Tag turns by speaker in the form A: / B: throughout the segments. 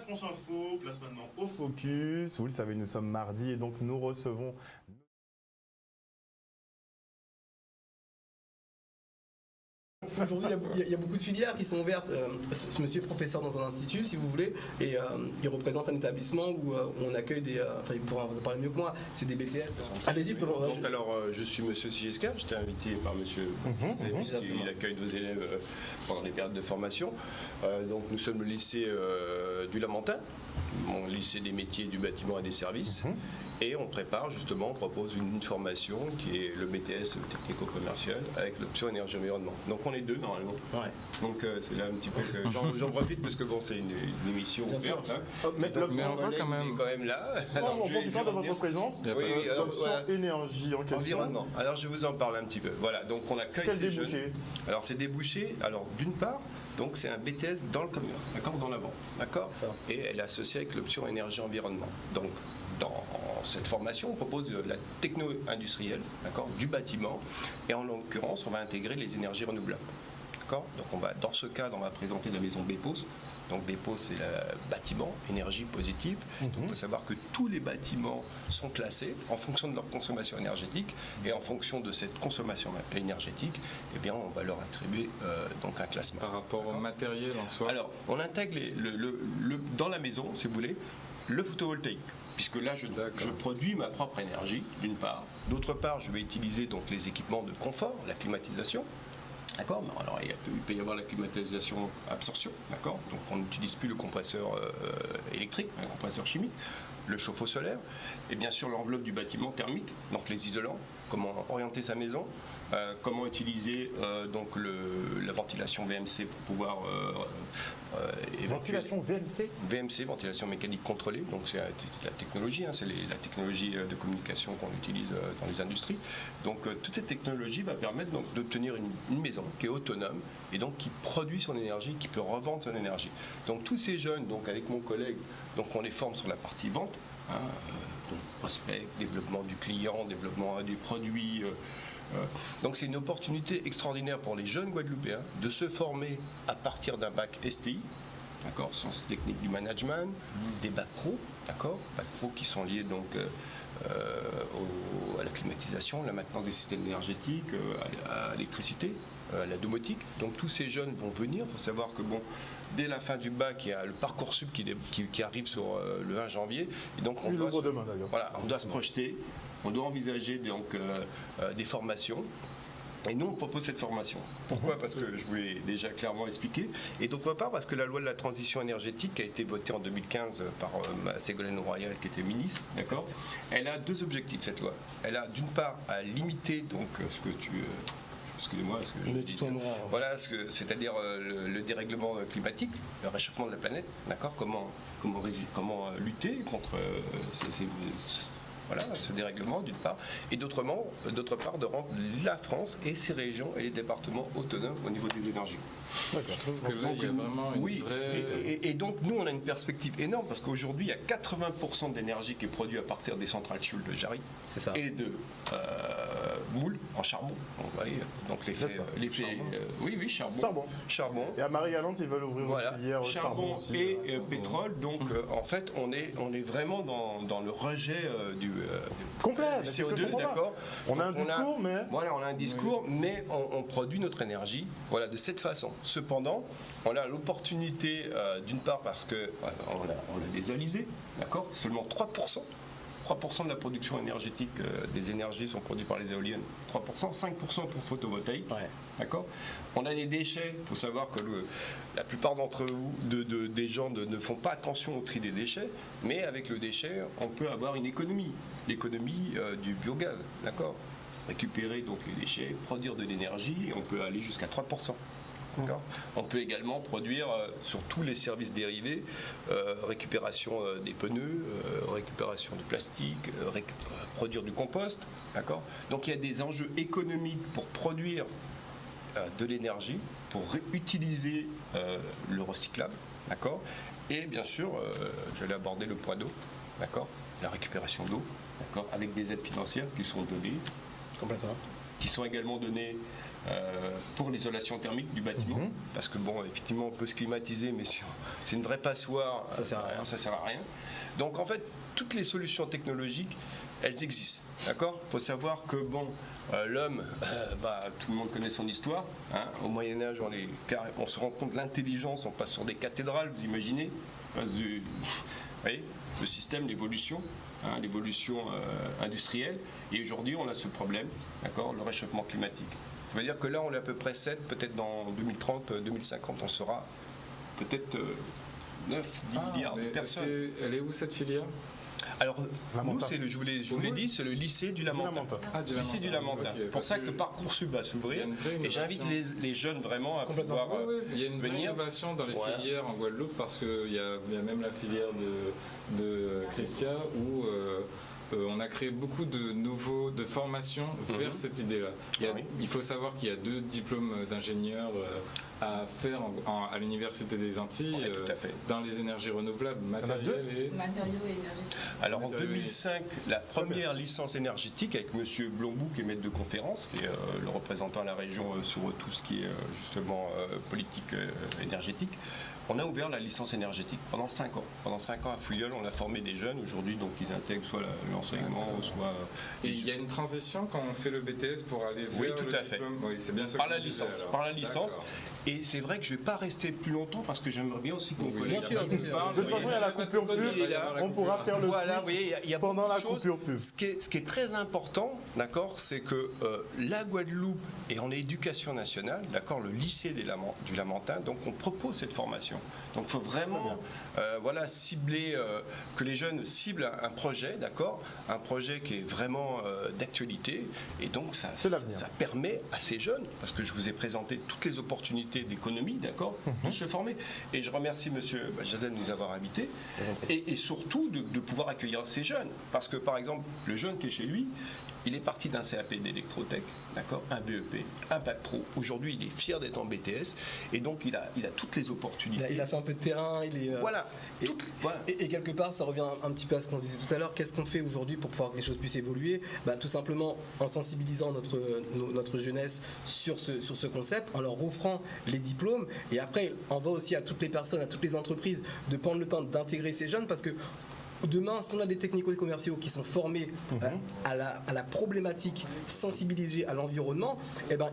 A: France Info, place maintenant au Focus. Vous le savez, nous sommes mardi et donc nous recevons...
B: Aujourd'hui, il y a beaucoup de filières qui sont ouvertes. Ce monsieur est professeur dans un institut, si vous voulez, et il représente un établissement où on accueille des... il pourra vous en parler mieux que moi, c'est des BTS. Allez-y,
C: donc, je suis monsieur Sigesca, j'étais invité par monsieur il accueille nos élèves pendant les périodes de formation. Donc nous sommes le lycée du Lamentin, mon lycée des métiers du bâtiment et des services. Et on prépare justement, on propose une formation qui est le BTS technico-commercial avec l'option énergie-environnement. Donc on est deux normalement.
B: Ouais.
C: Donc c'est là un petit peu que j'en profite parce que bon, c'est une émission ouverte. Hein.
A: Mais l'option
C: est quand même là.
A: Alors, en profitant de votre présence, l'option énergie en question.
C: Environnement. Alors je vous en parle un petit peu. Voilà, donc on accueille
A: quel débouché?
C: Alors c'est débouché, alors d'une part, donc c'est un BTS dans le camion, d'accord, dans l'avant, d'accord. Et elle est associée avec l'option énergie-environnement. Donc dans cette formation, on propose de la techno-industrielle, d'accord, du bâtiment, et en l'occurrence, on va intégrer les énergies renouvelables, d'accord. Donc dans ce cadre, on va présenter la maison BEPOS. Donc BEPOS, c'est le bâtiment énergie positive. Donc il faut savoir que tous les bâtiments sont classés en fonction de leur consommation énergétique, et en fonction de cette consommation énergétique, eh bien, on va leur attribuer donc un classement.
D: Par rapport au matériel en soi.
C: Alors, on intègre dans la maison, si vous voulez, le photovoltaïque. Puisque là, je produis ma propre énergie, d'une part. D'autre part, je vais utiliser donc les équipements de confort, la climatisation. D'accord. Alors, il peut y avoir la climatisation absorption. D'accord. Donc, on n'utilise plus le compresseur électrique, un compresseur chimique, le chauffe-eau solaire, et bien sûr l'enveloppe du bâtiment thermique, donc les isolants, comment orienter sa maison, comment utiliser donc la ventilation VMC pour pouvoir
A: ventilation VMC.
C: VMC, ventilation mécanique contrôlée, donc c'est la technologie, hein, c'est la technologie de communication qu'on utilise dans les industries. Donc toute cette technologie va permettre donc d'obtenir une maison qui est autonome et donc qui produit son énergie, qui peut revendre son énergie. Donc tous ces jeunes, donc avec mon collègue, donc on les forme sur la partie vente, hein, donc prospect, développement du client, développement du produit. Donc c'est une opportunité extraordinaire pour les jeunes Guadeloupéens de se former à partir d'un bac STI, d'accord, sciences techniques du management, des bacs pro, d'accord, bacs pro qui sont liés donc à la climatisation, la maintenance des systèmes énergétiques, à l'électricité, à la domotique. Donc tous ces jeunes vont venir. Il faut savoir que bon, dès la fin du bac, il y a le Parcoursup qui arrive sur le 1 janvier. Et donc on doit se projeter, on doit envisager donc des formations. Et nous, on propose cette formation. Pourquoi ? Parce que je vous l'ai déjà clairement expliqué. Et d'autre part, parce que la loi de la transition énergétique qui a été votée en 2015 par Ségolène Royal, qui était ministre, d'accord, elle a deux objectifs, cette loi. Elle a d'une part à limiter donc ce que tu... excusez-moi, voilà, c'est-à-dire le dérèglement climatique, le réchauffement de la planète, d'accord, comment lutter contre ce dérèglement d'une part, et d'autre part de rendre la France et ses régions et les départements autonomes au niveau des énergies.
D: Je trouve que là, il y a vraiment une vraie...
C: et donc nous on a une perspective énorme parce qu'aujourd'hui il y a 80% d'énergie qui est produite à partir des centrales fuel de Jarry et de moules en charbon. Donc, vous voyez, donc charbon.
A: Et à Marie-Galante ils veulent ouvrir une filière charbon aussi,
C: et pétrole. Donc en fait on est vraiment dans le rejet du CO2, d'accord.
A: On a un discours, mais
C: voilà, on a un discours, mais on produit notre énergie, voilà, de cette façon. Cependant, on a l'opportunité, d'une part parce que on a des alizés, d'accord. Seulement 3% de la production énergétique des énergies sont produites par les éoliennes. 3%, 5% pour photovoltaïque. D'accord. On a des déchets. Il faut savoir que la plupart d'entre vous, des gens ne font pas attention au tri des déchets, mais avec le déchet, on peut avoir une économie. L'économie du biogaz. D'accord. Récupérer donc les déchets, produire de l'énergie, et on peut aller jusqu'à 3%. D'accord. On peut également produire sur tous les services dérivés, récupération des pneus, récupération de plastique, produire du compost. D'accord. Donc il y a des enjeux économiques pour produire de l'énergie, pour utiliser le recyclable. D'accord. Et bien sûr, j'allais aborder le point d'eau, d'accord, la récupération d'eau, d'accord, avec des aides financières qui sont données.
B: Complètement.
C: qui sont également donnés pour l'isolation thermique du bâtiment, parce que bon, effectivement, on peut se climatiser, mais si c'est une vraie passoire, ça sert à rien. Donc en fait, toutes les solutions technologiques, elles existent. D'accord ? Il faut savoir que bon, l'homme, tout le monde connaît son histoire. Hein. Au Moyen Âge, on se rend compte de l'intelligence, on passe sur des cathédrales, vous imaginez, on passe vous voyez, le système, l'évolution. L'évolution industrielle, et aujourd'hui on a ce problème, d'accord, le réchauffement climatique. Ça veut dire que là on est à peu près 7, peut-être dans 2030, 2050 on sera peut-être 9, 10 milliards de personnes.
D: Elle est où cette filière ?
C: Alors, nous, je vous l'ai dit, c'est le lycée du Lamentin. Le lycée du Lamentin. C'est pour ça que Parcoursup va s'ouvrir. Et j'invite les jeunes vraiment à pouvoir
D: il y a une vraie innovation dans les filières en Guadeloupe, parce qu'il y a même la filière de Christian où on a créé beaucoup de formations vers cette idée-là. Il faut savoir qu'il y a 2 diplômes d'ingénieurs à faire à l'Université des Antilles, dans les énergies renouvelables, matériaux et énergétiques.
C: Alors en 2005, la première licence énergétique avec M. Blombou, qui est maître de conférence, qui est le représentant à la région sur tout ce qui est justement politique énergétique. On a ouvert la licence énergétique pendant 5 ans. Pendant 5 ans à Fouilleul, on a formé des jeunes. Aujourd'hui, donc, ils intègrent soit l'enseignement, soit...
D: Et il y a une transition quand on fait le BTS pour aller vers
C: tout à fait.
D: Oui, c'est bien ce
C: par la licence. Par la licence. Et c'est vrai que je ne vais pas rester plus longtemps parce que j'aimerais bien aussi qu'on connaisse.
A: De toute façon, il y a la coupure pub. On pourra faire le switch pendant la coupure pub.
C: Ce qui est très important, d'accord, c'est que la Guadeloupe est en éducation nationale, d'accord, le lycée du Lamentin, donc on propose cette formation. Donc il faut vraiment cibler, que les jeunes ciblent un projet, d'accord, un projet qui est vraiment d'actualité, et donc ça permet à ces jeunes, parce que je vous ai présenté toutes les opportunités d'économie, d'accord, de se former. Et je remercie monsieur Jazen de nous avoir invités, et surtout de pouvoir accueillir ces jeunes, parce que par exemple, le jeune qui est chez lui, il est parti d'un CAP d'électrotech, d'accord, un BEP, un bac pro. Aujourd'hui, il est fier d'être en BTS, et donc il a toutes les opportunités.
B: Il a fait un peu de terrain, il est. Et quelque part, ça revient un petit peu à ce qu'on se disait tout à l'heure. Qu'est-ce qu'on fait aujourd'hui pour pouvoir que les choses puissent évoluer ? Tout simplement en sensibilisant notre jeunesse sur ce concept, en leur offrant les diplômes, et après, on va aussi à toutes les personnes, à toutes les entreprises, de prendre le temps d'intégrer ces jeunes, parce que demain, si on a des technicos et commerciaux qui sont formés à la problématique sensibilisée à l'environnement,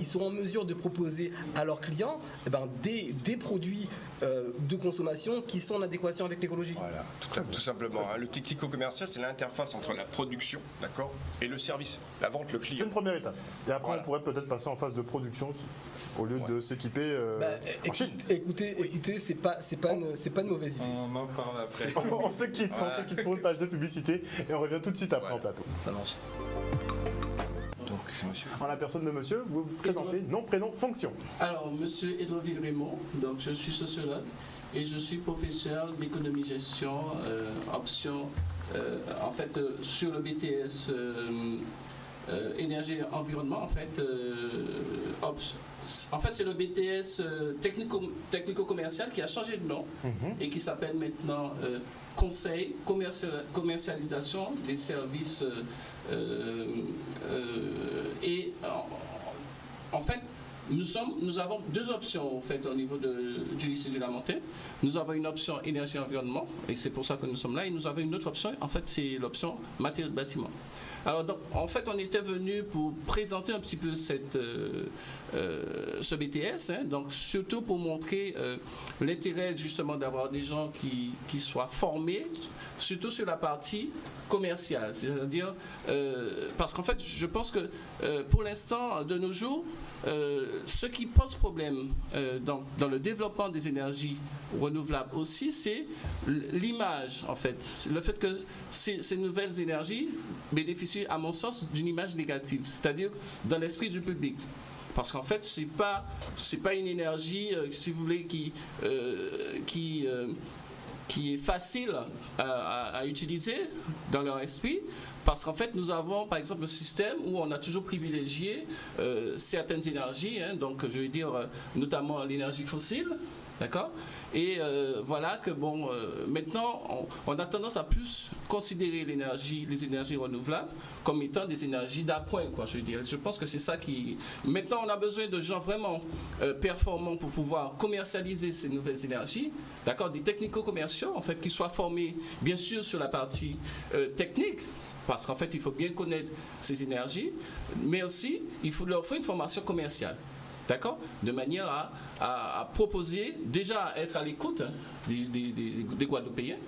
B: ils seront en mesure de proposer à leurs clients des produits de consommation qui sont en adéquation avec l'écologie.
C: Voilà, tout simplement. Le technico-commercial, c'est l'interface entre la production, d'accord, et le service, la vente, le client.
A: C'est une première étape. Et après, on pourrait peut-être passer en phase de production au lieu de s'équiper en Chine.
B: Écoutez, c'est pas une mauvaise idée.
D: On en parle après.
A: On se quitte pour une page de publicité et on revient tout de suite après en plateau.
B: Ça marche.
C: Donc, monsieur.
A: En la personne de monsieur, vous vous présentez, nom, prénom, fonction.
E: Alors, monsieur Edouard Raymond, donc je suis sociologue et je suis professeur d'économie-gestion, option, sur le BTS énergie et environnement, c'est le BTS technico-commercial qui a changé de nom et qui s'appelle maintenant Conseil, commercialisation des services et en fait nous avons 2 options au niveau du lycée du Lamentin. Nous avons une option énergie et environnement et c'est pour ça que nous sommes là, et nous avons une autre option, c'est l'option matériaux de bâtiment. Alors donc, on était venu pour présenter un petit peu ce BTS, donc surtout pour montrer l'intérêt justement d'avoir des gens qui soient formés, surtout sur la partie commerciale, c'est-à-dire parce qu'en fait, je pense que pour l'instant, de nos jours, ce qui pose problème dans le développement des énergies renouvelables aussi, c'est l'image, en fait. Le fait que ces nouvelles énergies bénéficient, à mon sens, d'une image négative, c'est-à-dire dans l'esprit du public. Parce qu'en fait, c'est pas une énergie, si vous voulez, qui est facile à utiliser dans leur esprit. Parce qu'en fait, nous avons, par exemple, un système où on a toujours privilégié certaines énergies, donc je veux dire notamment l'énergie fossile, d'accord ? Et voilà que maintenant, on a tendance à plus considérer les énergies renouvelables comme étant des énergies d'appoint, quoi, je veux dire. Je pense que c'est ça qui... Maintenant, on a besoin de gens vraiment performants pour pouvoir commercialiser ces nouvelles énergies, d'accord, des technico-commerciaux, en fait, qui soient formés, bien sûr, sur la partie technique, parce qu'en fait, il faut bien connaître ces énergies, mais aussi, il faut leur faire une formation commerciale. D'accord? De manière à proposer, déjà à être à l'écoute des Guadeloupéens,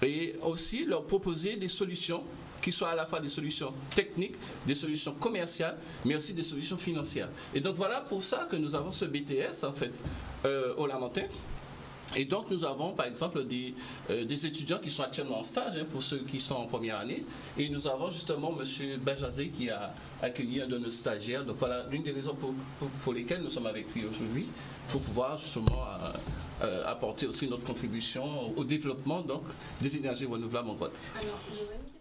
E: et aussi leur proposer des solutions qui soient à la fois des solutions techniques, des solutions commerciales, mais aussi des solutions financières. Et donc voilà pour ça que nous avons ce BTS, en fait, au Lamentin. Et donc nous avons par exemple des étudiants qui sont actuellement en stage, hein, pour ceux qui sont en première année, et nous avons justement M. Benjazé qui a accueilli un de nos stagiaires. Donc voilà l'une des raisons pour lesquelles nous sommes avec lui aujourd'hui, pour pouvoir justement apporter aussi notre contribution au développement donc, des énergies renouvelables en Guadeloupe.
F: Alors, Yoann,